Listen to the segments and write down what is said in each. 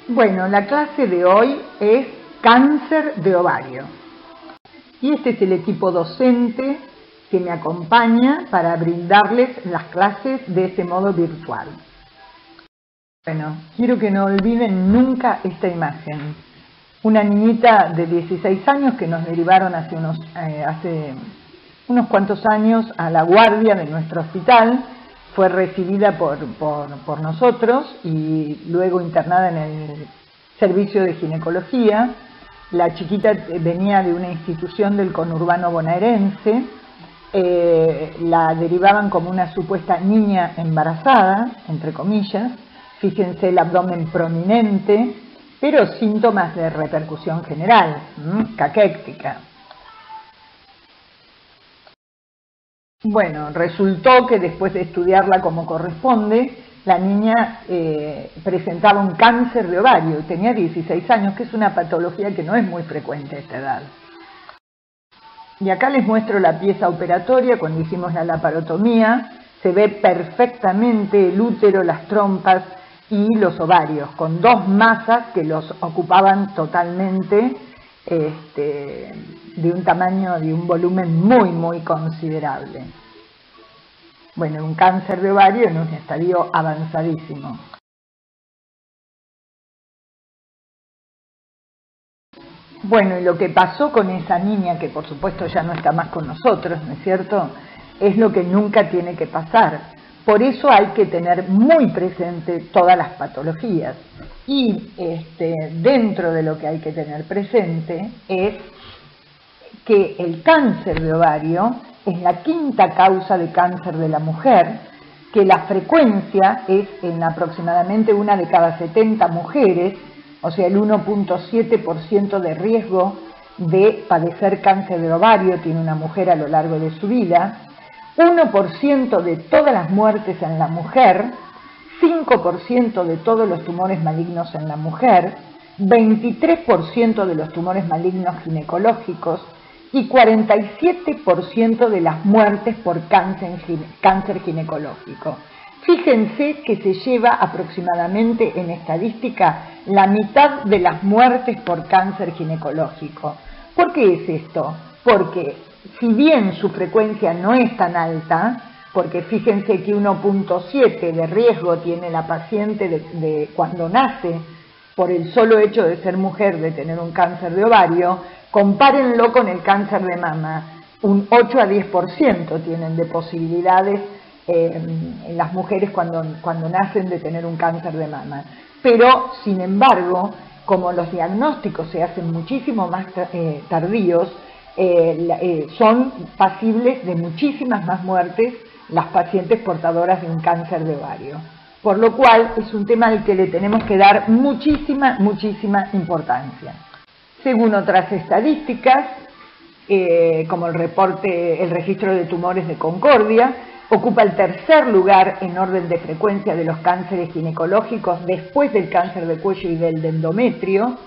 Bueno, la clase de hoy es cáncer de ovario. Y este es el equipo docente que me acompaña para brindarles las clases de este modo virtual. Bueno, quiero que no olviden nunca esta imagen. Una niñita de 16 años que nos derivaron hace unos cuantos años a la guardia de nuestro hospital. Fue recibida por nosotros y luego internada en el servicio de ginecología. La chiquita venía de una institución del conurbano bonaerense. La derivaban como una supuesta niña embarazada, entre comillas. Fíjense el abdomen prominente, pero síntomas de repercusión general, caquéctica. Bueno, resultó que después de estudiarla como corresponde, la niña presentaba un cáncer de ovario, tenía 16 años, que es una patología que no es muy frecuente a esta edad. Y acá les muestro la pieza operatoria cuando hicimos la laparotomía. Se ve perfectamente el útero, las trompas y los ovarios, con dos masas que los ocupaban totalmente, de un tamaño, de un volumen muy considerable. Bueno, un cáncer de ovario en un estadio avanzadísimo. Bueno, y lo que pasó con esa niña, que por supuesto ya no está más con nosotros, ¿no es cierto?, es lo que nunca tiene que pasar. Por eso hay que tener muy presente todas las patologías. Y dentro de lo que hay que tener presente es que el cáncer de ovario es la quinta causa de cáncer de la mujer, que la frecuencia es en aproximadamente una de cada 70 mujeres, o sea, el 1.7% de riesgo de padecer cáncer de ovario tiene una mujer a lo largo de su vida, 1% de todas las muertes en la mujer, 5% de todos los tumores malignos en la mujer, 23% de los tumores malignos ginecológicos y 47% de las muertes por cáncer ginecológico. Fíjense que se lleva aproximadamente en estadística la mitad de las muertes por cáncer ginecológico. ¿Por qué es esto? Porque si bien su frecuencia no es tan alta, porque fíjense que 1.7 de riesgo tiene la paciente de cuando nace, por el solo hecho de ser mujer, de tener un cáncer de ovario, compárenlo con el cáncer de mama. Un 8 a 10% tienen de posibilidades en las mujeres cuando nacen de tener un cáncer de mama. Pero, sin embargo, como los diagnósticos se hacen muchísimo más tardíos, son pasibles de muchísimas más muertes las pacientes portadoras de un cáncer de ovario. Por lo cual es un tema al que le tenemos que dar muchísima importancia. Según otras estadísticas, como el registro de tumores de Concordia, ocupa el tercer lugar en orden de frecuencia de los cánceres ginecológicos después del cáncer de cuello y del de endometrio,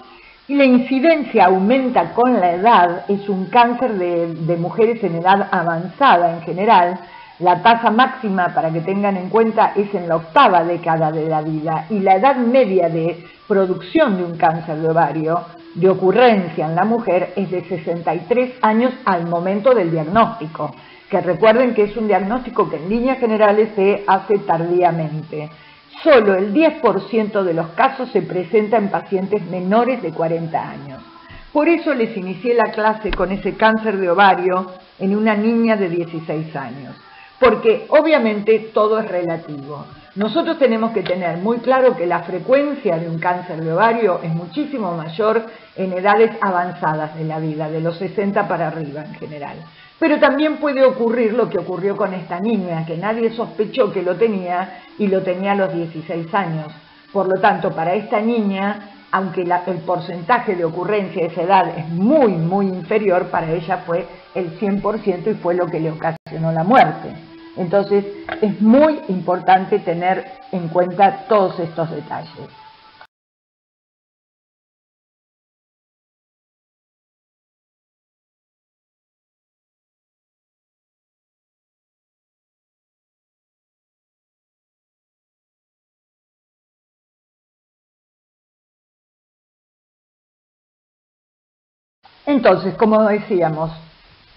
y la incidencia aumenta con la edad. Es un cáncer de mujeres en edad avanzada en general. La tasa máxima, para que tengan en cuenta, es en la octava década de la vida, y la edad media de producción de un cáncer de ovario, de ocurrencia en la mujer, es de 63 años al momento del diagnóstico, que recuerden que es un diagnóstico que en líneas generales se hace tardíamente. Solo el 10% de los casos se presenta en pacientes menores de 40 años. Por eso les inicié la clase con ese cáncer de ovario en una niña de 16 años. Porque obviamente todo es relativo. Nosotros tenemos que tener muy claro que la frecuencia de un cáncer de ovario es muchísimo mayor en edades avanzadas de la vida, de los 60 para arriba en general. Pero también puede ocurrir lo que ocurrió con esta niña, que nadie sospechó que lo tenía y lo tenía a los 16 años. Por lo tanto, para esta niña, aunque el porcentaje de ocurrencia de esa edad es muy inferior, para ella fue el 100% y fue lo que le ocasionó la muerte. Entonces, es muy importante tener en cuenta todos estos detalles. Entonces, como decíamos,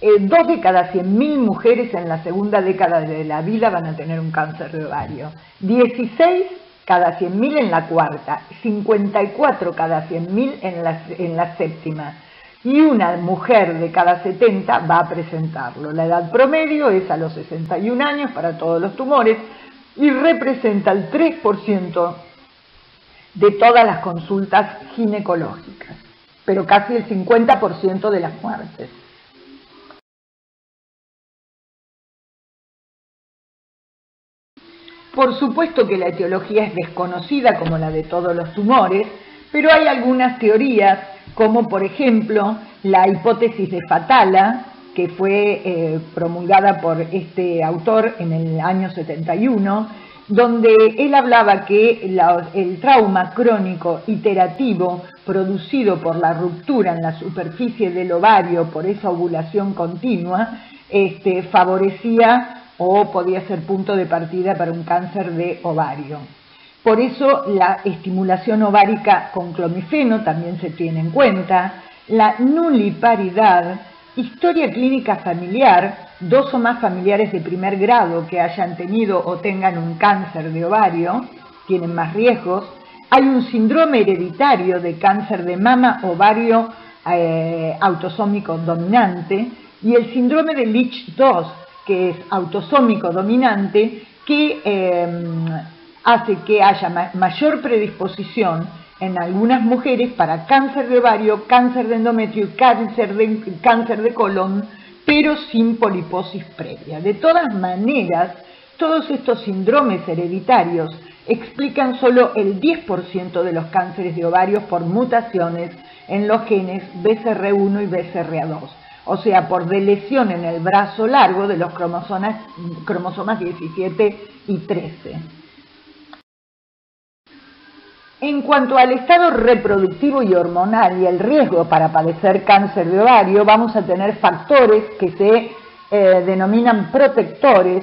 2 de cada 100.000 mujeres en la segunda década de la vida van a tener un cáncer de ovario, 16 cada 100.000 en la cuarta, 54 cada 100.000 en la séptima, y una mujer de cada 70 va a presentarlo. La edad promedio es a los 61 años para todos los tumores y representa el 3% de todas las consultas ginecológicas, pero casi el 50% de las muertes. Por supuesto que la etiología es desconocida como la de todos los tumores, pero hay algunas teorías, como por ejemplo la hipótesis de Fatala, que fue promulgada por este autor en el año 71, donde él hablaba que el trauma crónico iterativo producido por la ruptura en la superficie del ovario por esa ovulación continua favorecía o podía ser punto de partida para un cáncer de ovario. Por eso la estimulación ovárica con clomifeno también se tiene en cuenta, la nuliparidad, historia clínica familiar, 2 o más familiares de primer grado que hayan tenido o tengan un cáncer de ovario, tienen más riesgos, hay un síndrome hereditario de cáncer de mama ovario autosómico dominante y el síndrome de Leach-2, que es autosómico dominante, que hace que haya mayor predisposición en algunas mujeres para cáncer de ovario, cáncer de endometrio y cáncer de colon, pero sin poliposis previa. De todas maneras, todos estos síndromes hereditarios explican solo el 10% de los cánceres de ovario por mutaciones en los genes BCR1 y BCR2. O sea, por delesión en el brazo largo de los cromosomas 17 y 13. En cuanto al estado reproductivo y hormonal y el riesgo para padecer cáncer de ovario, vamos a tener factores que se denominan protectores,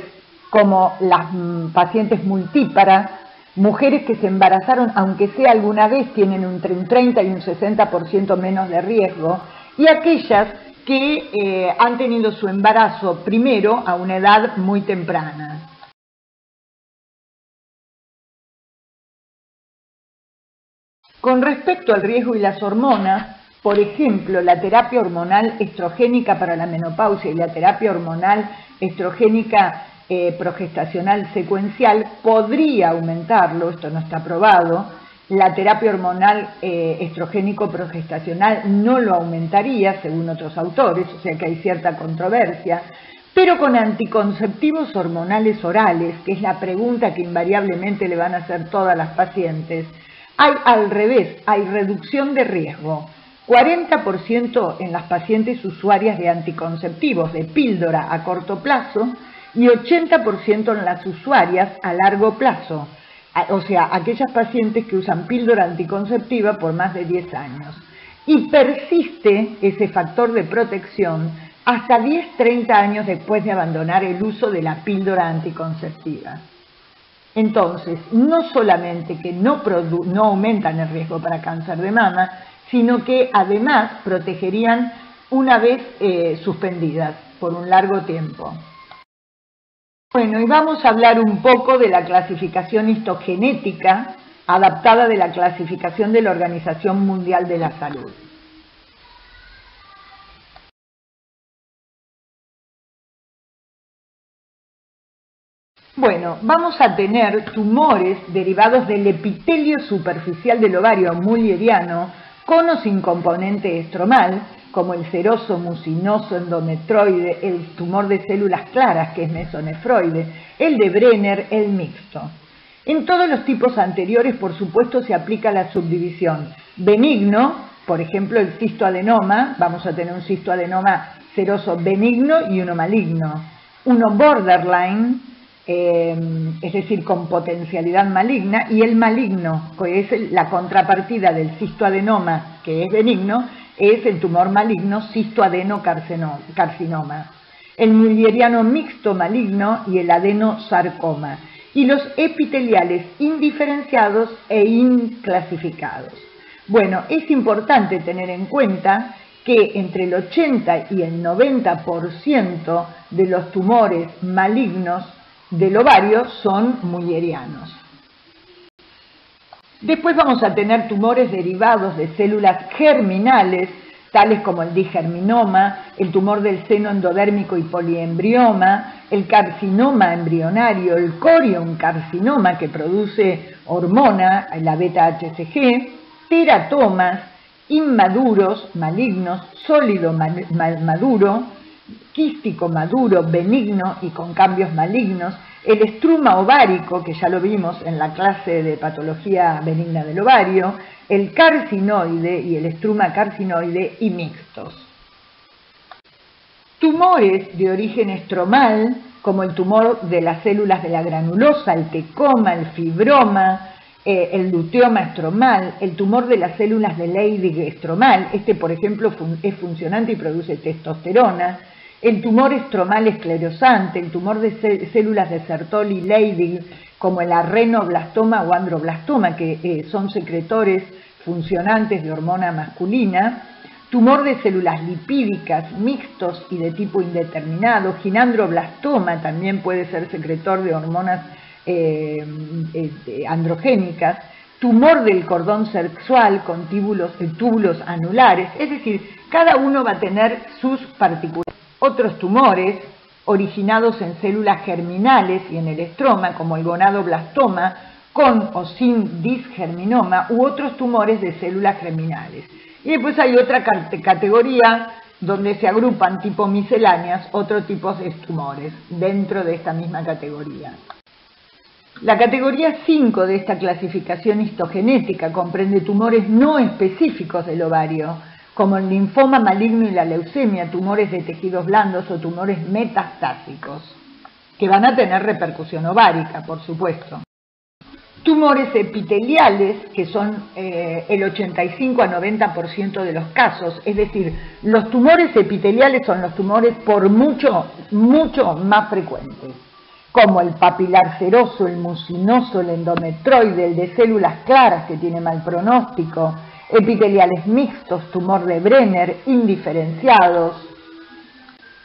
como las pacientes multíparas, mujeres que se embarazaron, aunque sea alguna vez, tienen entre un 30 y un 60% menos de riesgo, y aquellas que han tenido su embarazo primero a una edad muy temprana. Con respecto al riesgo y las hormonas, por ejemplo, la terapia hormonal estrogénica para la menopausia y la terapia hormonal estrogénica progestacional secuencial podría aumentarlo, esto no está probado. La terapia hormonal estrogénico-progestacional no lo aumentaría, según otros autores, o sea que hay cierta controversia, pero con anticonceptivos hormonales orales, que es la pregunta que invariablemente le van a hacer todas las pacientes, hay al revés, hay reducción de riesgo, 40% en las pacientes usuarias de anticonceptivos de píldora a corto plazo y 80% en las usuarias a largo plazo. O sea, aquellas pacientes que usan píldora anticonceptiva por más de 10 años. Y persiste ese factor de protección hasta 10-30 años después de abandonar el uso de la píldora anticonceptiva. Entonces, no solamente que no aumentan el riesgo para cáncer de mama, sino que además protegerían una vez suspendidas por un largo tiempo. Bueno, y vamos a hablar un poco de la clasificación histogenética adaptada de la clasificación de la Organización Mundial de la Salud. Bueno, vamos a tener tumores derivados del epitelio superficial del ovario mulleriano con o sin componente estromal, como el seroso mucinoso endometroide, el tumor de células claras, que es mesonefroide, el de Brenner, el mixto. En todos los tipos anteriores, por supuesto, se aplica la subdivisión benigno, por ejemplo, el cistoadenoma, vamos a tener un cistoadenoma seroso benigno y uno maligno. Uno borderline, es decir, con potencialidad maligna, y el maligno, que es la contrapartida del cistoadenoma, que es benigno, es el tumor maligno cistoadenocarcinoma, el mulleriano mixto maligno y el adenosarcoma, y los epiteliales indiferenciados e inclasificados. Bueno, es importante tener en cuenta que entre el 80 y el 90% de los tumores malignos del ovario son mullerianos. Después vamos a tener tumores derivados de células germinales, tales como el digerminoma, el tumor del seno endodérmico y poliembrioma, el carcinoma embrionario, el corion-carcinoma que produce hormona, la beta-HCG, teratomas, inmaduros, malignos, sólido maduro, quístico maduro, benigno y con cambios malignos, el estruma ovárico, que ya lo vimos en la clase de patología benigna del ovario, el carcinoide y el estruma carcinoide y mixtos. Tumores de origen estromal, como el tumor de las células de la granulosa, el tecoma, el fibroma, el luteoma estromal, el tumor de las células de Leydig estromal, por ejemplo es funcionante y produce testosterona, el tumor estromal esclerosante, el tumor de células de Sertoli Leydig, como el arrenoblastoma o androblastoma, que son secretores funcionantes de hormona masculina, tumor de células lipídicas, mixtos y de tipo indeterminado, ginandroblastoma también puede ser secretor de hormonas androgénicas, tumor del cordón sexual con túbulos anulares, es decir, cada uno va a tener sus particularidades. Otros tumores originados en células germinales y en el estroma, como el gonadoblastoma, con o sin disgerminoma, u otros tumores de células germinales. Y después hay otra categoría donde se agrupan tipo misceláneas otros tipos de tumores dentro de esta misma categoría. La categoría 5 de esta clasificación histogenética comprende tumores no específicos del ovario, como el linfoma maligno y la leucemia, tumores de tejidos blandos o tumores metastásicos, que van a tener repercusión ovárica, por supuesto. Tumores epiteliales, que son el 85 a 90% de los casos, es decir, los tumores epiteliales son los tumores por mucho más frecuentes, como el papilar seroso, el mucinoso, el endometroide, el de células claras que tiene mal pronóstico, epiteliales mixtos, tumor de Brenner, indiferenciados,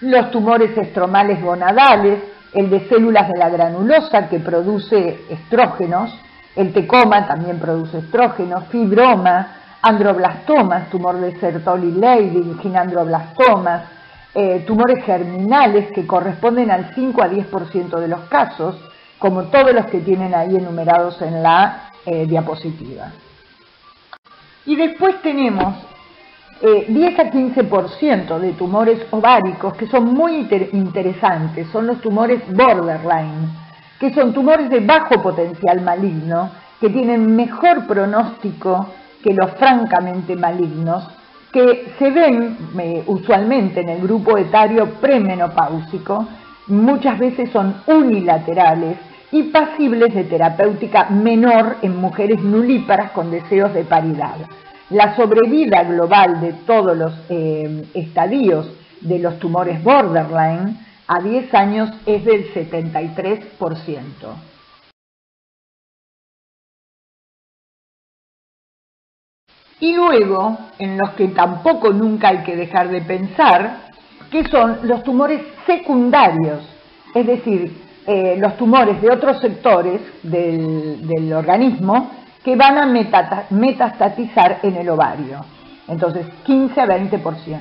los tumores estromales gonadales, el de células de la granulosa que produce estrógenos, el tecoma también produce estrógenos, fibroma, androblastomas, tumor de Sertoli Leydig, ginandroblastomas, tumores germinales que corresponden al 5 a 10% de los casos, como todos los que tienen ahí enumerados en la diapositiva. Y después tenemos 10 a 15% de tumores ováricos que son muy interesantes, son los tumores borderline, que son tumores de bajo potencial maligno, que tienen mejor pronóstico que los francamente malignos, que se ven usualmente en el grupo etario premenopáusico, muchas veces son unilaterales y pasibles de terapéutica menor en mujeres nulíparas con deseos de paridad. La sobrevida global de todos los estadios de los tumores borderline a 10 años es del 73%. Y luego, en los que tampoco nunca hay que dejar de pensar, que son los tumores secundarios, es decir, los tumores de otros sectores del organismo que van a metastatizar en el ovario. Entonces, 15 a 20%.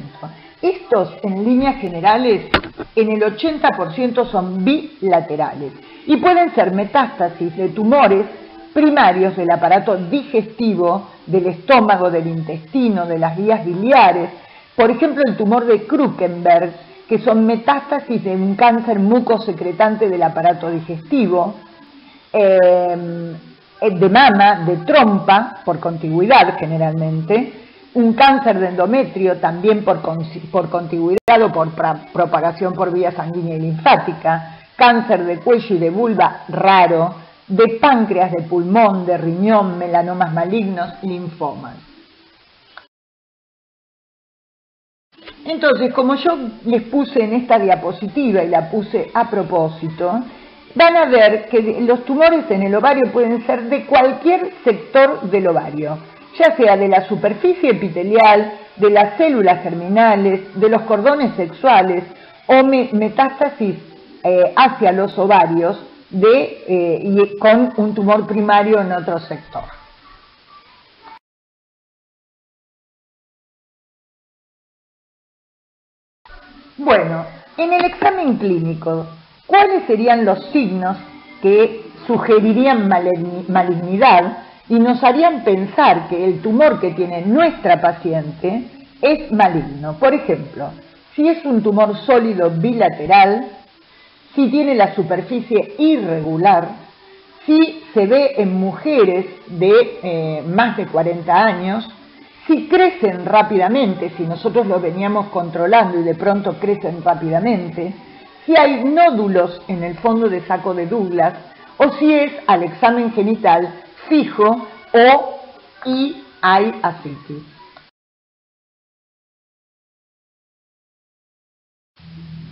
Estos, en líneas generales, en el 80% son bilaterales y pueden ser metástasis de tumores primarios del aparato digestivo, del estómago, del intestino, de las vías biliares, por ejemplo el tumor de Krukenberg, que son metástasis de un cáncer mucosecretante del aparato digestivo, de mama, de trompa, por contigüidad generalmente, un cáncer de endometrio también por contigüidad o por propagación por vía sanguínea y linfática, cáncer de cuello y de vulva raro, de páncreas, de pulmón, de riñón, melanomas malignos, linfomas. Entonces, como yo les puse en esta diapositiva y la puse a propósito, van a ver que los tumores en el ovario pueden ser de cualquier sector del ovario, ya sea de la superficie epitelial de las células germinales, de los cordones sexuales o metástasis hacia los ovarios y con un tumor primario en otro sector. Bueno, en el examen clínico, ¿cuáles serían los signos que sugerirían malignidad y nos harían pensar que el tumor que tiene nuestra paciente es maligno? Por ejemplo, si es un tumor sólido bilateral, si tiene la superficie irregular, si se ve en mujeres de más de 40 años, si crecen rápidamente, si nosotros lo veníamos controlando y de pronto crecen rápidamente, si hay nódulos en el fondo de saco de Douglas, o si es al examen genital fijo y hay ascitis.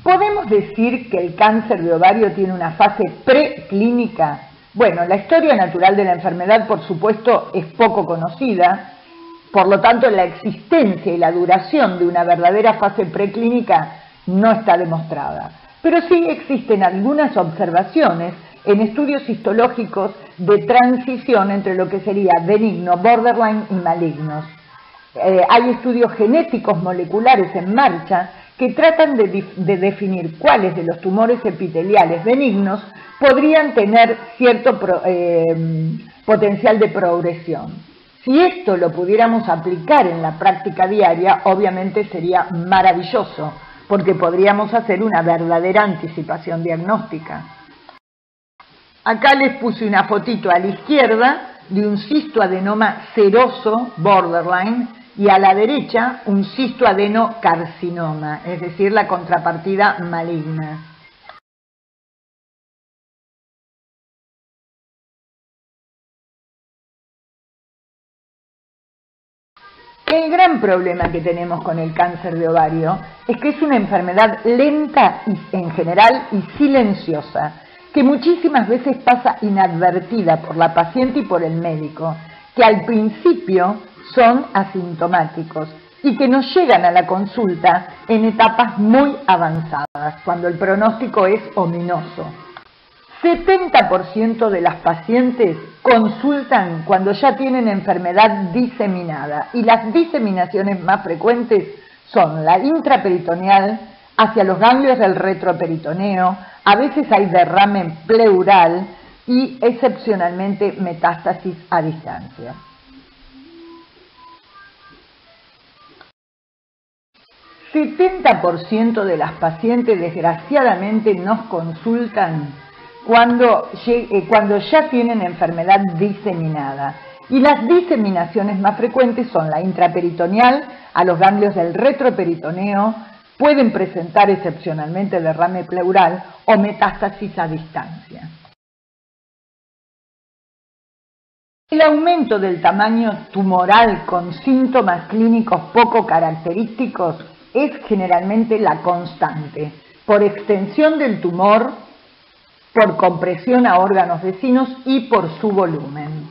¿Podemos decir que el cáncer de ovario tiene una fase preclínica? Bueno, la historia natural de la enfermedad, por supuesto, es poco conocida. Por lo tanto, la existencia y la duración de una verdadera fase preclínica no está demostrada. Pero sí existen algunas observaciones en estudios histológicos de transición entre lo que sería benigno, borderline y malignos. Hay estudios genéticos moleculares en marcha que tratan de definir cuáles de los tumores epiteliales benignos podrían tener cierto potencial de progresión. Si esto lo pudiéramos aplicar en la práctica diaria, obviamente sería maravilloso, porque podríamos hacer una verdadera anticipación diagnóstica. Acá les puse una fotito a la izquierda de un cistoadenoma seroso, borderline, y a la derecha un cistoadenocarcinoma, es decir, la contrapartida maligna. El gran problema que tenemos con el cáncer de ovario es que es una enfermedad lenta en general y silenciosa, que muchísimas veces pasa inadvertida por la paciente y por el médico, que al principio son asintomáticos y que nos llegan a la consulta en etapas muy avanzadas, cuando el pronóstico es ominoso. 70% de las pacientes consultan cuando ya tienen enfermedad diseminada y las diseminaciones más frecuentes son la intraperitoneal hacia los ganglios del retroperitoneo, a veces hay derrame pleural y excepcionalmente metástasis a distancia. El 70% de las pacientes desgraciadamente nos consultan cuando ya tienen enfermedad diseminada. Y las diseminaciones más frecuentes son la intraperitoneal a los ganglios del retroperitoneo, pueden presentar excepcionalmente derrame pleural o metástasis a distancia. El aumento del tamaño tumoral con síntomas clínicos poco característicos es generalmente la constante, por extensión del tumor, por compresión a órganos vecinos y por su volumen.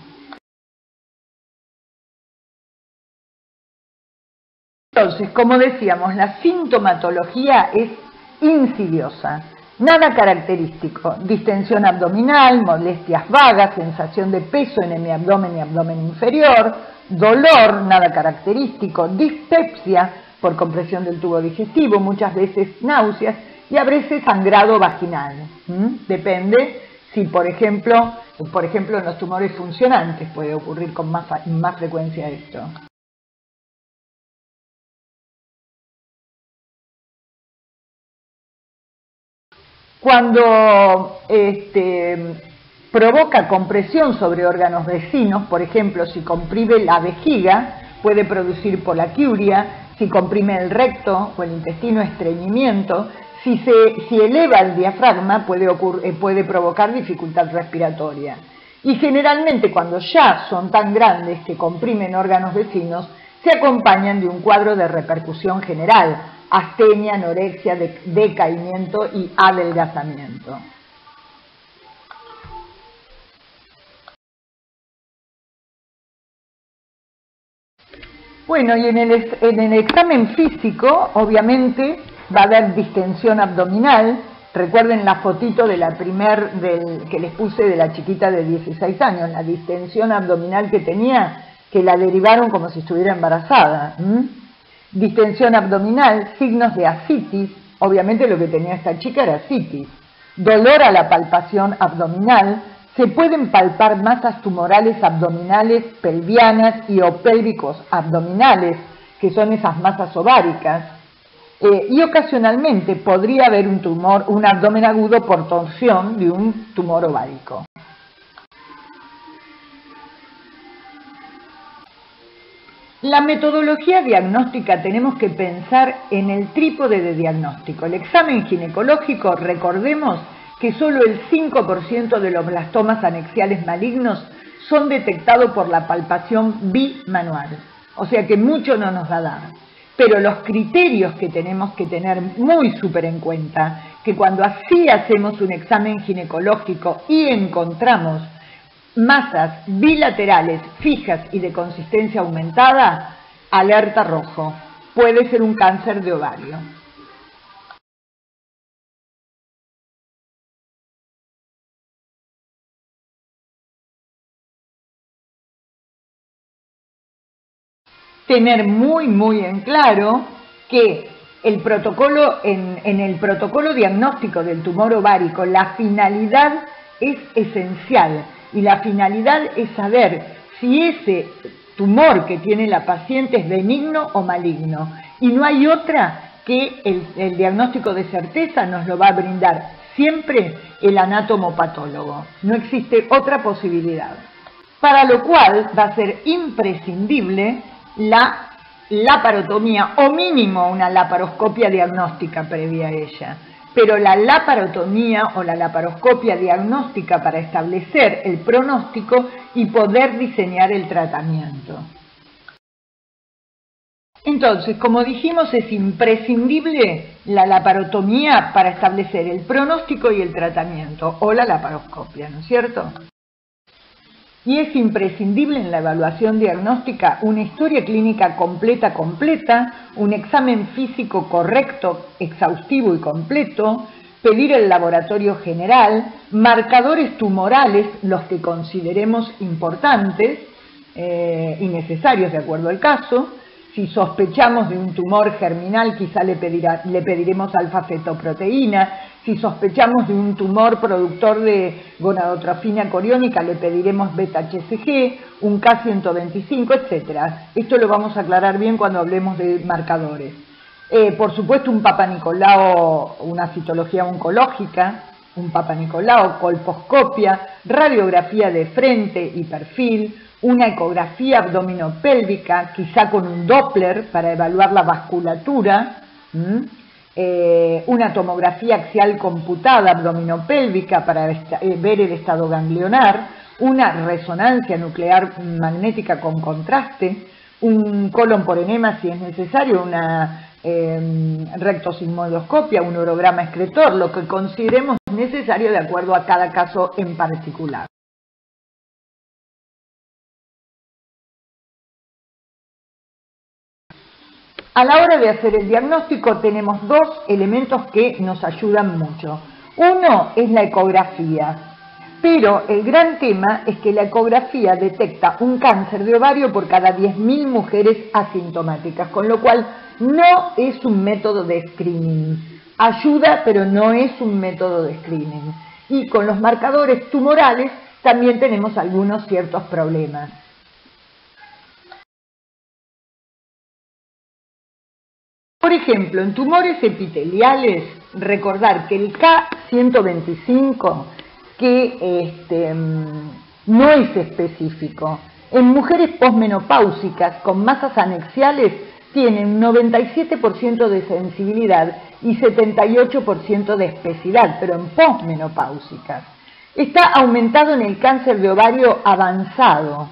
Entonces, como decíamos, la sintomatología es insidiosa, nada característico, distensión abdominal, molestias vagas, sensación de peso en el abdomen y abdomen inferior, dolor, nada característico, dispepsia por compresión del tubo digestivo, muchas veces náuseas, y a veces sangrado vaginal. Depende si, por ejemplo, en los tumores funcionantes puede ocurrir con más frecuencia esto. Cuando provoca compresión sobre órganos vecinos, por ejemplo, si comprime la vejiga, puede producir polaquiuria, si comprime el recto o el intestino, estreñimiento. Si eleva el diafragma puede provocar dificultad respiratoria. Y generalmente cuando ya son tan grandes que comprimen órganos vecinos, se acompañan de un cuadro de repercusión general, astenia, anorexia, decaimiento y adelgazamiento. Bueno, y en el examen físico, obviamente, va a haber distensión abdominal. Recuerden la fotito de que les puse de la chiquita de 16 años, la distensión abdominal que tenía, que la derivaron como si estuviera embarazada. Distensión abdominal, signos de ascitis, obviamente lo que tenía esta chica era ascitis. Dolor a la palpación abdominal, se pueden palpar masas tumorales abdominales pelvianas y o pélvicos abdominales, que son esas masas ováricas, y ocasionalmente podría haber un abdomen agudo por torsión de un tumor ovárico. La metodología diagnóstica tenemos que pensar en el trípode de diagnóstico. El examen ginecológico, recordemos que solo el 5% de los blastomas anexiales malignos son detectados por la palpación bimanual, o sea que mucho no nos va a dar. Pero los criterios que tenemos que tener muy súper en cuenta, que cuando así hacemos un examen ginecológico y encontramos masas bilaterales fijas y de consistencia aumentada, alerta rojo, puede ser un cáncer de ovario. Tener muy en claro que el protocolo, en el protocolo diagnóstico del tumor ovárico, la finalidad es esencial y la finalidad es saber si ese tumor que tiene la paciente es benigno o maligno, y no hay otra que el diagnóstico de certeza nos lo va a brindar siempre el anatomopatólogo, no existe otra posibilidad, para lo cual va a ser imprescindible la laparotomía o mínimo una laparoscopia diagnóstica previa a ella. Pero la laparotomía o la laparoscopia diagnóstica para establecer el pronóstico y poder diseñar el tratamiento. Entonces, como dijimos, es imprescindible la laparotomía para establecer el pronóstico y el tratamiento, o la laparoscopia, ¿no es cierto? Y es imprescindible en la evaluación diagnóstica una historia clínica completa, un examen físico correcto, exhaustivo y completo, pedir el laboratorio general, marcadores tumorales, los que consideremos importantes y necesarios de acuerdo al caso. Si sospechamos de un tumor germinal, quizá le pediremos alfa-fetoproteína. Si sospechamos de un tumor productor de gonadotrofina coriónica, le pediremos beta-HCG, un K125, etc. Esto lo vamos a aclarar bien cuando hablemos de marcadores. Por supuesto, un Papa Nicolau, una citología oncológica, un Papa Nicolau, colposcopia, radiografía de frente y perfil, una ecografía abdominopélvica, quizá con un Doppler para evaluar la vasculatura, una tomografía axial computada abdominopélvica para ver el estado ganglionar, una resonancia nuclear magnética con contraste, un colon por enema si es necesario, una rectosigmoidoscopia, un urograma excretor, lo que consideremos necesario de acuerdo a cada caso en particular. A la hora de hacer el diagnóstico tenemos dos elementos que nos ayudan mucho. Uno es la ecografía, pero el gran tema es que la ecografía detecta un cáncer de ovario por cada 10.000 mujeres asintomáticas, con lo cual no es un método de screening. Ayuda, pero no es un método de screening. Y con los marcadores tumorales también tenemos algunos ciertos problemas. Por ejemplo, en tumores epiteliales, recordar que el K125, que no es específico, en mujeres posmenopáusicas con masas anexiales tiene un 97% de sensibilidad y 78% de especificidad, pero en posmenopáusicas. Está aumentado en el cáncer de ovario avanzado.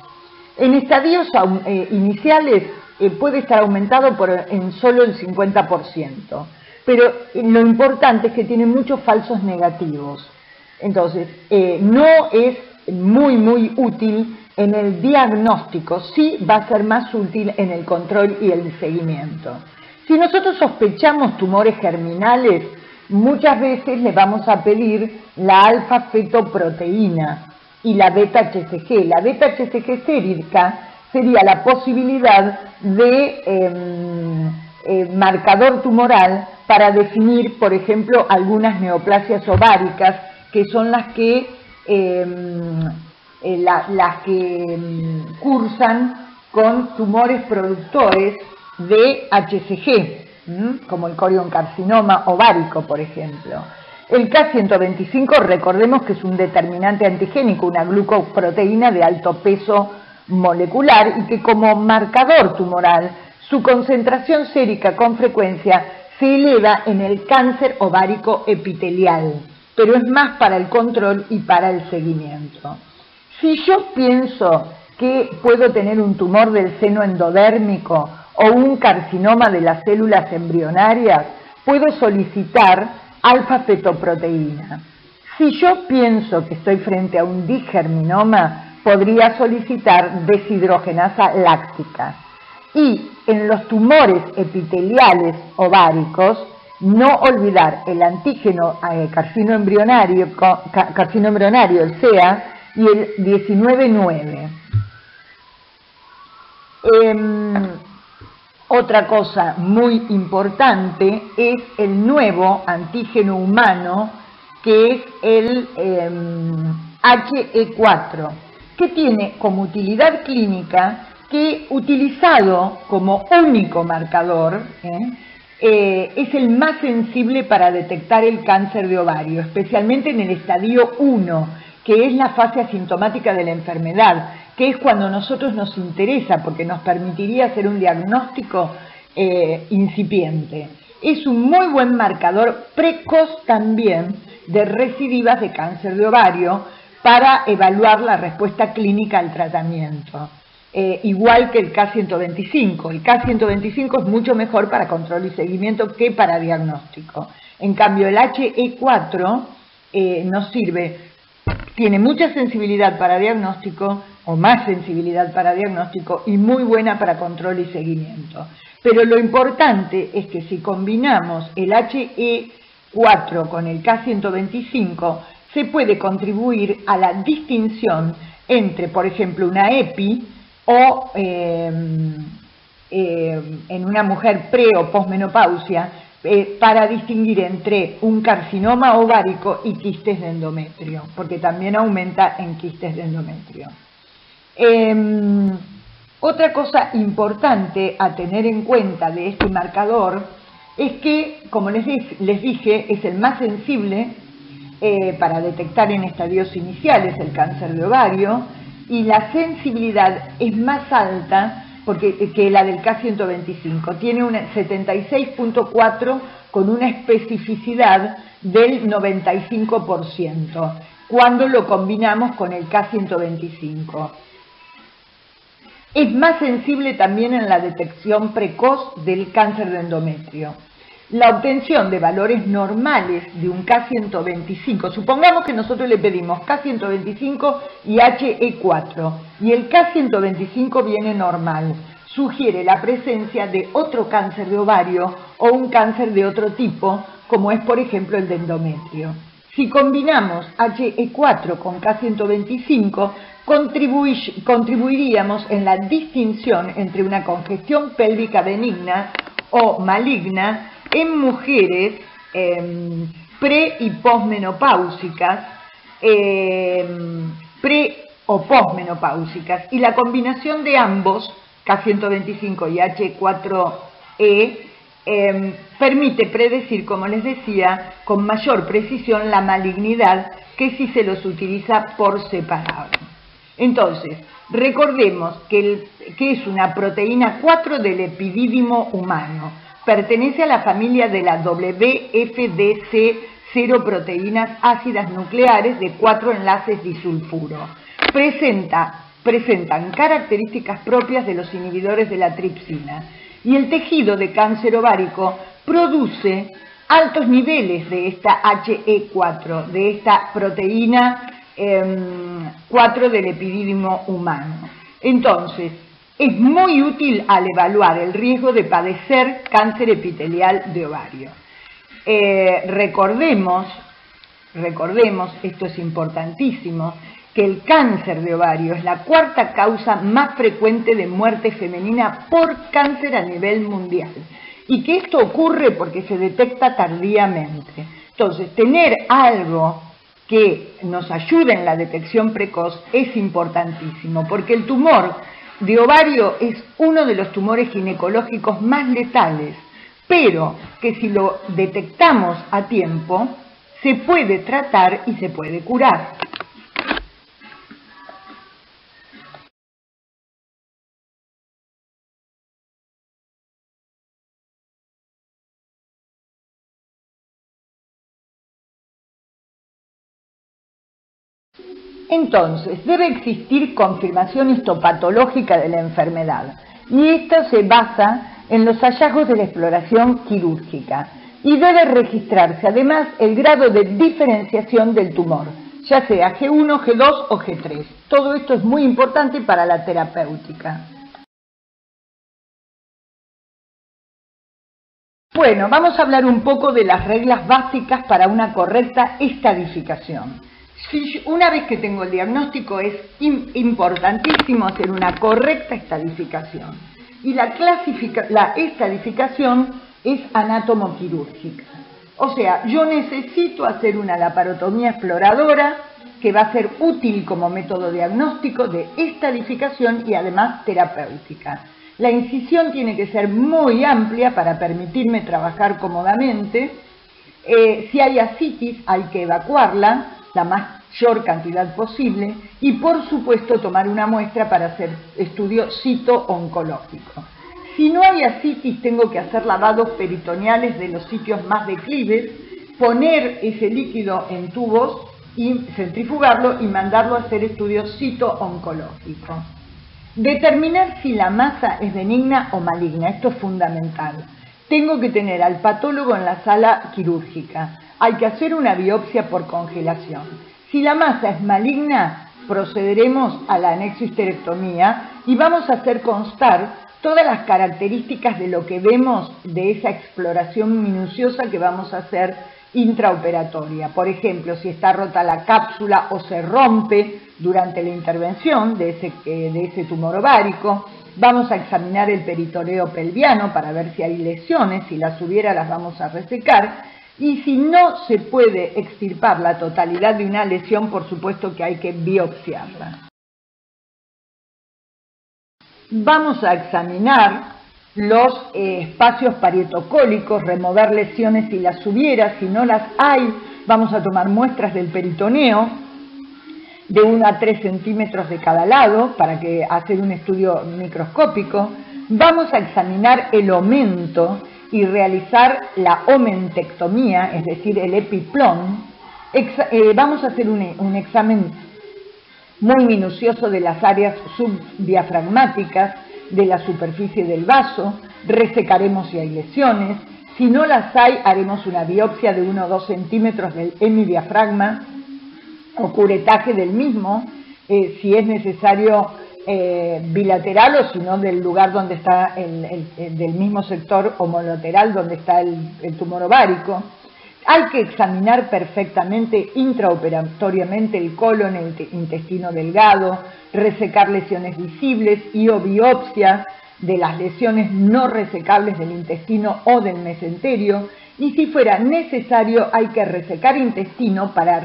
En estadios iniciales puede estar aumentado en solo el 50%, pero lo importante es que tiene muchos falsos negativos. Entonces, no es muy útil en el diagnóstico, sí va a ser más útil en el control y el seguimiento. Si nosotros sospechamos tumores germinales, muchas veces le vamos a pedir la alfa-fetoproteína y la beta-HCG. La beta-HCG sérica sería la posibilidad de marcador tumoral para definir, por ejemplo, algunas neoplasias ováricas, que son las que cursan con tumores productores de HCG, como el corioncarcinoma ovárico, por ejemplo. El K125, recordemos que es un determinante antigénico, una glucoproteína de alto peso molecular y que como marcador tumoral, su concentración sérica con frecuencia se eleva en el cáncer ovárico epitelial, pero es más para el control y para el seguimiento. Si yo pienso que puedo tener un tumor del seno endodérmico o un carcinoma de las células embrionarias, puedo solicitar alfa-fetoproteína. Si yo pienso que estoy frente a un digerminoma, podría solicitar deshidrogenasa láctica. Y en los tumores epiteliales ováricos, no olvidar el antígeno carcino embrionario, el CEA, y el 19-9. Otra cosa muy importante es el nuevo antígeno humano, que es el HE4, que tiene como utilidad clínica que, utilizado como único marcador, es el más sensible para detectar el cáncer de ovario, especialmente en el estadio 1, que es la fase asintomática de la enfermedad, que es cuando a nosotros nos interesa, porque nos permitiría hacer un diagnóstico incipiente. Es un muy buen marcador precoz también de recidivas de cáncer de ovario para evaluar la respuesta clínica al tratamiento. Igual que el K125. El K125 es mucho mejor para control y seguimiento que para diagnóstico. En cambio, el HE4 nos sirve, tiene mucha sensibilidad para diagnóstico, o más sensibilidad para diagnóstico, y muy buena para control y seguimiento. Pero lo importante es que si combinamos el HE4 con el K125, se puede contribuir a la distinción entre, por ejemplo, una EPI o en una mujer pre o posmenopausia, para distinguir entre un carcinoma ovárico y quistes de endometrio, porque también aumenta en quistes de endometrio. Otra cosa importante a tener en cuenta de este marcador es que, como les dije, es el más sensible para detectar en estadios iniciales el cáncer de ovario, y la sensibilidad es más alta que la del K125. Tiene un 76.4 con una especificidad del 95% cuando lo combinamos con el K125. Es más sensible también en la detección precoz del cáncer de endometrio. La obtención de valores normales de un K125, supongamos que nosotros le pedimos K125 y HE4, y el K125 viene normal, sugiere la presencia de otro cáncer de ovario o un cáncer de otro tipo, como es por ejemplo el de endometrio. Si combinamos HE4 con K125, contribuiríamos en la distinción entre una congestión pélvica benigna o maligna en mujeres pre y posmenopáusicas, y la combinación de ambos, K125 y H4E, permite predecir, como les decía, con mayor precisión la malignidad que si se los utiliza por separado. Entonces, recordemos que es una proteína 4 del epidídimo humano. Pertenece a la familia de la WFDC0 proteínas ácidas nucleares de 4 enlaces disulfuro. Presentan características propias de los inhibidores de la tripsina. Y el tejido de cáncer ovárico produce altos niveles de esta HE4, de esta proteína 4 del epidídimo humano. Entonces, es muy útil al evaluar el riesgo de padecer cáncer epitelial de ovario. Recordemos, esto es importantísimo, que el cáncer de ovario es la 4ª causa más frecuente de muerte femenina por cáncer a nivel mundial y que esto ocurre porque se detecta tardíamente. Entonces, tener algo que nos ayude en la detección precoz es importantísimo, porque el tumor de ovario es uno de los tumores ginecológicos más letales, pero que si lo detectamos a tiempo, se puede tratar y se puede curar. Entonces, debe existir confirmación histopatológica de la enfermedad, y esto se basa en los hallazgos de la exploración quirúrgica, y debe registrarse además el grado de diferenciación del tumor, ya sea G1, G2 o G3. Todo esto es muy importante para la terapéutica. Bueno, vamos a hablar un poco de las reglas básicas para una correcta estadificación. Una vez que tengo el diagnóstico es importantísimo hacer una correcta estadificación. Y la estadificación es anátomo-quirúrgica. O sea, yo necesito hacer una laparotomía exploradora que va a ser útil como método diagnóstico de estadificación y además terapéutica. La incisión tiene que ser muy amplia para permitirme trabajar cómodamente. Si hay ascitis hay que evacuarla, la mayor cantidad posible, y por supuesto tomar una muestra para hacer estudio cito-oncológico. Si no hay ascitis, tengo que hacer lavados peritoneales de los sitios más declives, poner ese líquido en tubos y centrifugarlo y mandarlo a hacer estudios cito-oncológicos. Determinar si la masa es benigna o maligna, esto es fundamental. Tengo que tener al patólogo en la sala quirúrgica. Hay que hacer una biopsia por congelación. Si la masa es maligna, procederemos a la anexisterectomía y vamos a hacer constar todas las características de lo que vemos de esa exploración minuciosa que vamos a hacer intraoperatoria. Por ejemplo, si está rota la cápsula o se rompe durante la intervención de ese tumor ovárico. Vamos a examinar el peritoneo pelviano para ver si hay lesiones, si las hubiera las vamos a resecar, y si no se puede extirpar la totalidad de una lesión, por supuesto que hay que biopsiarla. Vamos a examinar los espacios parietocólicos, remover lesiones si las hubiera, si no las hay, vamos a tomar muestras del peritoneo de 1 a 3 centímetros de cada lado para hacer un estudio microscópico. Vamos a examinar el omento y realizar la omentectomía, es decir, el epiplón. Vamos a hacer un examen muy minucioso de las áreas subdiafragmáticas, de la superficie del vaso, resecaremos si hay lesiones. Si no las hay, haremos una biopsia de 1 o 2 centímetros del hemidiafragma o curetaje del mismo, si es necesario bilateral o si no del lugar donde está del mismo sector homolateral donde está el tumor ovárico. Hay que examinar perfectamente intraoperatoriamente el colon, el intestino delgado, resecar lesiones visibles y o biopsia de las lesiones no resecables del intestino o del mesenterio, y si fuera necesario hay que resecar intestino para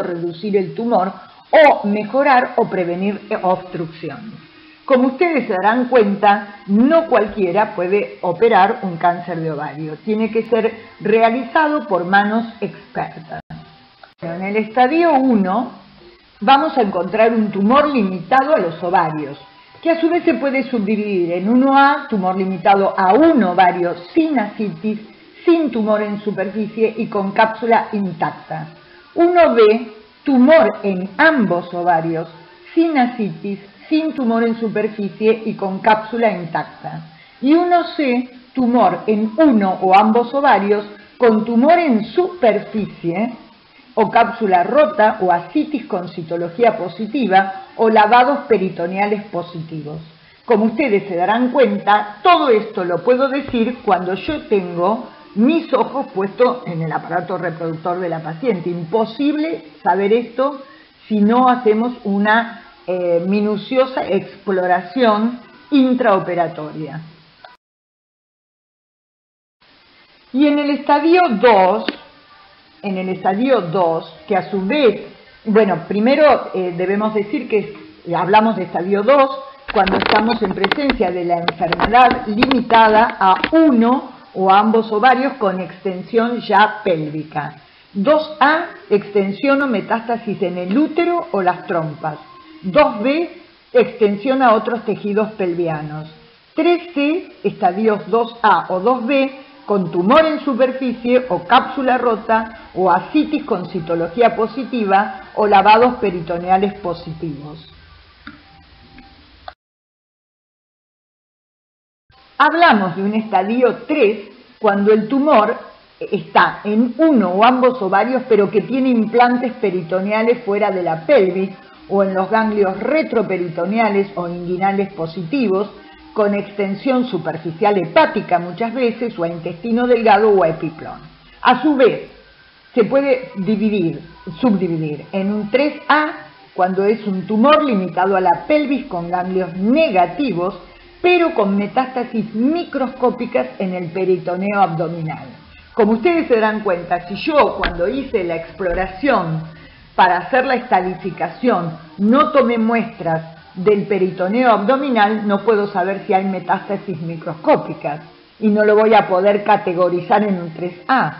reducir el tumor o mejorar o prevenir obstrucciones. Como ustedes se darán cuenta, no cualquiera puede operar un cáncer de ovario. Tiene que ser realizado por manos expertas. En el estadio 1 vamos a encontrar un tumor limitado a los ovarios, que a su vez se puede subdividir en 1A, tumor limitado a un ovario sin ascitis, sin tumor en superficie y con cápsula intacta. 1B, tumor en ambos ovarios, sin ascitis, sin tumor en superficie y con cápsula intacta. Y 1C, tumor en uno o ambos ovarios, con tumor en superficie o cápsula rota o ascitis con citología positiva o lavados peritoneales positivos. Como ustedes se darán cuenta, todo esto lo puedo decir cuando yo tengo mis ojos puestos en el aparato reproductor de la paciente. Imposible saber esto si no hacemos una minuciosa exploración intraoperatoria. Y en el estadio 2, que a su vez, bueno, primero debemos decir que hablamos de estadio 2 cuando estamos en presencia de la enfermedad limitada a uno o a ambos ovarios con extensión ya pélvica. 2A, extensión o metástasis en el útero o las trompas. 2B, extensión a otros tejidos pelvianos. 3C, estadios 2A o 2B, con tumor en superficie o cápsula rota o ascitis con citología positiva o lavados peritoneales positivos. Hablamos de un estadio 3 cuando el tumor está en uno o ambos ovarios pero que tiene implantes peritoneales fuera de la pelvis o en los ganglios retroperitoneales o inguinales positivos con extensión superficial hepática muchas veces o a intestino delgado o a epiplón. A su vez, se puede subdividir en un 3A cuando es un tumor limitado a la pelvis con ganglios negativos pero con metástasis microscópicas en el peritoneo abdominal. Como ustedes se darán cuenta, si yo cuando hice la exploración para hacer la estadificación no tomé muestras del peritoneo abdominal, no puedo saber si hay metástasis microscópicas y no lo voy a poder categorizar en un 3A.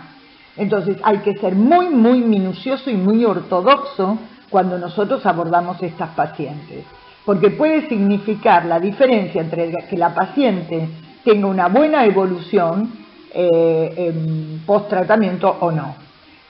Entonces hay que ser muy minucioso y muy ortodoxo cuando nosotros abordamos estas pacientes, porque puede significar la diferencia entre que la paciente tenga una buena evolución post-tratamiento o no.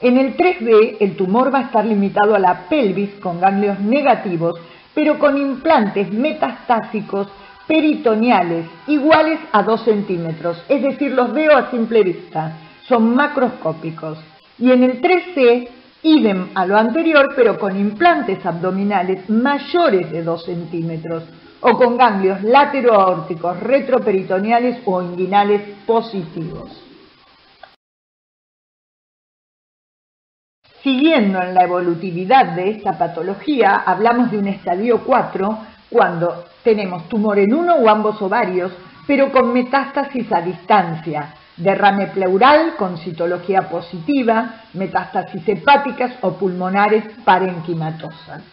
En el 3B, el tumor va a estar limitado a la pelvis con ganglios negativos, pero con implantes metastásicos peritoneales iguales a 2 centímetros, es decir, los veo a simple vista, son macroscópicos. Y en el 3C, idem a lo anterior, pero con implantes abdominales mayores de 2 centímetros o con ganglios lateroaórticos, retroperitoneales o inguinales positivos. Siguiendo en la evolutividad de esta patología, hablamos de un estadio 4 cuando tenemos tumor en uno o ambos ovarios, pero con metástasis a distancia, derrame pleural con citología positiva, metástasis hepáticas o pulmonares parenquimatosas.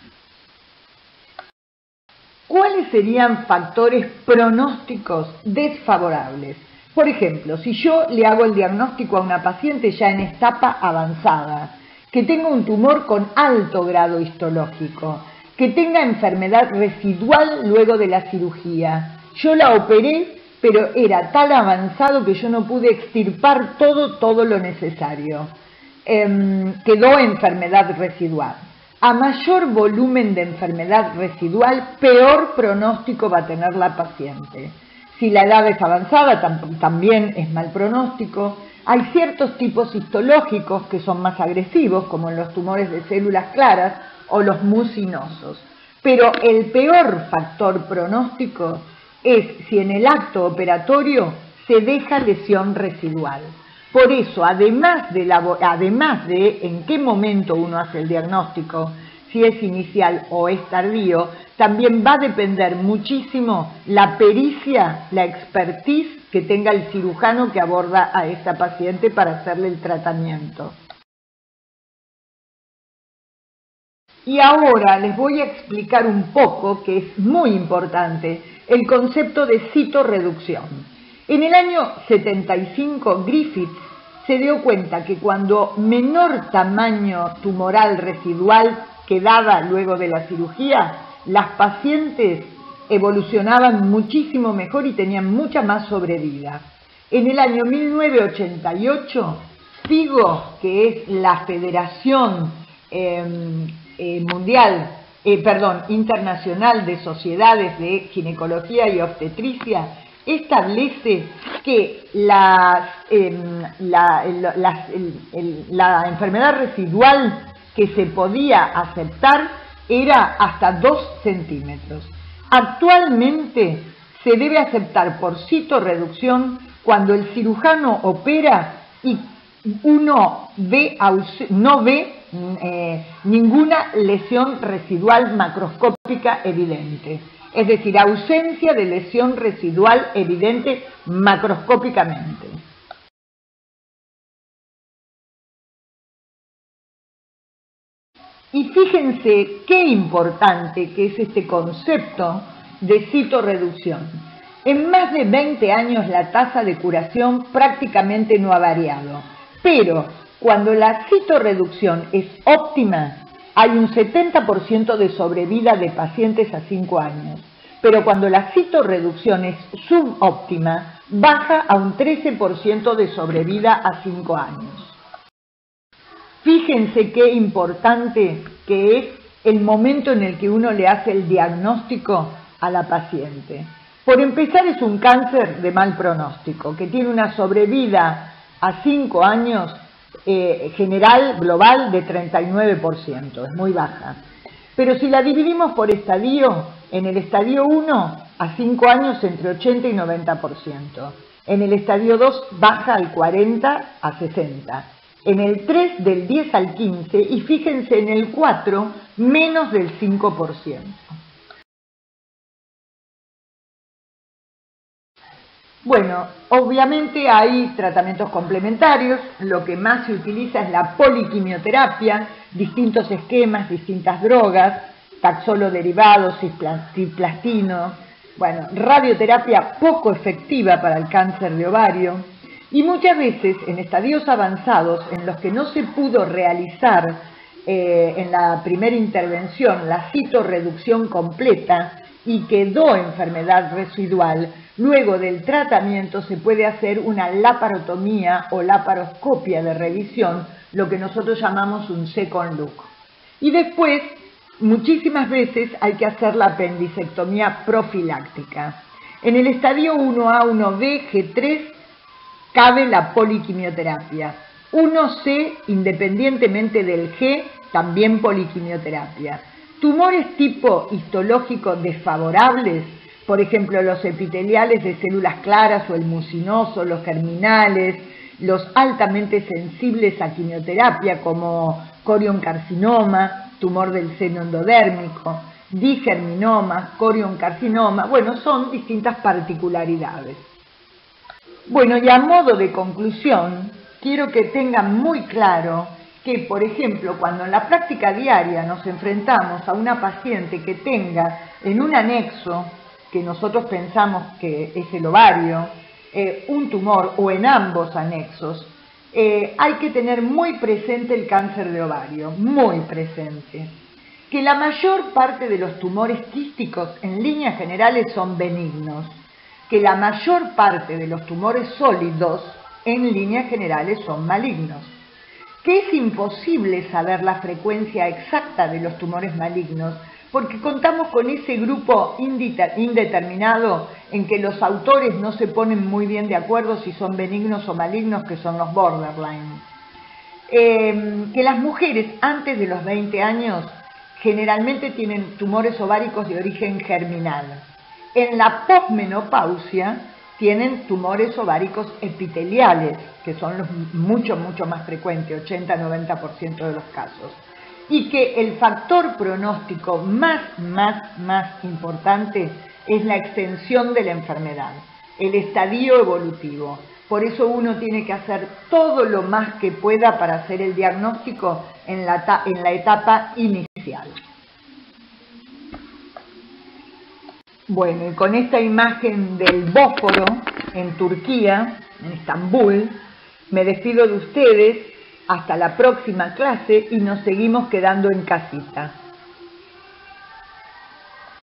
¿Cuáles serían factores pronósticos desfavorables? Por ejemplo, si yo le hago el diagnóstico a una paciente ya en etapa avanzada, que tenga un tumor con alto grado histológico, que tenga enfermedad residual luego de la cirugía, yo la operé, pero era tan avanzado que yo no pude extirpar todo lo necesario. Quedó enfermedad residual. A mayor volumen de enfermedad residual, peor pronóstico va a tener la paciente. Si la edad es avanzada, también es mal pronóstico. Hay ciertos tipos histológicos que son más agresivos, como en los tumores de células claras o los mucinosos. Pero el peor factor pronóstico es si en el acto operatorio se deja lesión residual. Por eso, además de en qué momento uno hace el diagnóstico, si es inicial o es tardío, también va a depender muchísimo la pericia, la expertise que tenga el cirujano que aborda a esta paciente para hacerle el tratamiento. Y ahora les voy a explicar un poco, que es muy importante, el concepto de citorreducción. En el año 75, Griffith se dio cuenta que cuando menor tamaño tumoral residual quedaba luego de la cirugía, las pacientes evolucionaban muchísimo mejor y tenían mucha más sobrevida. En el año 1988, FIGO, que es la Federación Internacional de Sociedades de Ginecología y Obstetricia, establece que la enfermedad residual que se podía aceptar era hasta 2 centímetros. Actualmente se debe aceptar por citorreducción cuando el cirujano opera y uno no ve ninguna lesión residual macroscópica evidente, es decir, ausencia de lesión residual evidente macroscópicamente. Y fíjense qué importante que es este concepto de citorreducción. En más de 20 años la tasa de curación prácticamente no ha variado, pero cuando la citorreducción es óptima, hay un 70% de sobrevida de pacientes a 5 años, pero cuando la citorreducción es subóptima, baja a un 13% de sobrevida a 5 años. Fíjense qué importante que es el momento en el que uno le hace el diagnóstico a la paciente. Por empezar, es un cáncer de mal pronóstico, que tiene una sobrevida a 5 años general, global, de 39%, es muy baja. Pero si la dividimos por estadio, en el estadio 1, a 5 años entre 80 y 90%. En el estadio 2 baja al 40 a 60%. En el 3 del 10 al 15 y fíjense en el 4 menos del 5%. Bueno, obviamente hay tratamientos complementarios, lo que más se utiliza es la poliquimioterapia, distintos esquemas, distintas drogas, taxolo derivado, cisplastino, bueno, radioterapia poco efectiva para el cáncer de ovario. Y muchas veces en estadios avanzados en los que no se pudo realizar en la primera intervención la citorreducción completa y quedó enfermedad residual, luego del tratamiento se puede hacer una laparotomía o laparoscopia de revisión, lo que nosotros llamamos un second look. Y después, muchísimas veces hay que hacer la apendicectomía profiláctica. En el estadio 1A, 1B, G3, cabe la poliquimioterapia. 1C, independientemente del G, también poliquimioterapia. Tumores tipo histológico desfavorables, por ejemplo los epiteliales de células claras o el mucinoso, los germinales, los altamente sensibles a quimioterapia como corioncarcinoma, tumor del seno endodérmico, digerminoma, corioncarcinoma, bueno, son distintas particularidades. Bueno, y a modo de conclusión, quiero que tengan muy claro que, por ejemplo, cuando en la práctica diaria nos enfrentamos a una paciente que tenga en un anexo, que nosotros pensamos que es el ovario, un tumor o en ambos anexos, hay que tener muy presente el cáncer de ovario, muy presente. Que la mayor parte de los tumores quísticos en líneas generales son benignos, que la mayor parte de los tumores sólidos en líneas generales son malignos, que es imposible saber la frecuencia exacta de los tumores malignos porque contamos con ese grupo indeterminado en que los autores no se ponen muy bien de acuerdo si son benignos o malignos, que son los borderline. Que las mujeres antes de los 20 años generalmente tienen tumores ováricos de origen germinal. En la posmenopausia tienen tumores ováricos epiteliales, que son los mucho más frecuentes, 80-90% de los casos. Y que el factor pronóstico más importante es la extensión de la enfermedad, el estadio evolutivo. Por eso uno tiene que hacer todo lo más que pueda para hacer el diagnóstico en la etapa inicial. Bueno, y con esta imagen del Bósforo en Turquía, en Estambul, me despido de ustedes hasta la próxima clase y nos seguimos quedando en casita.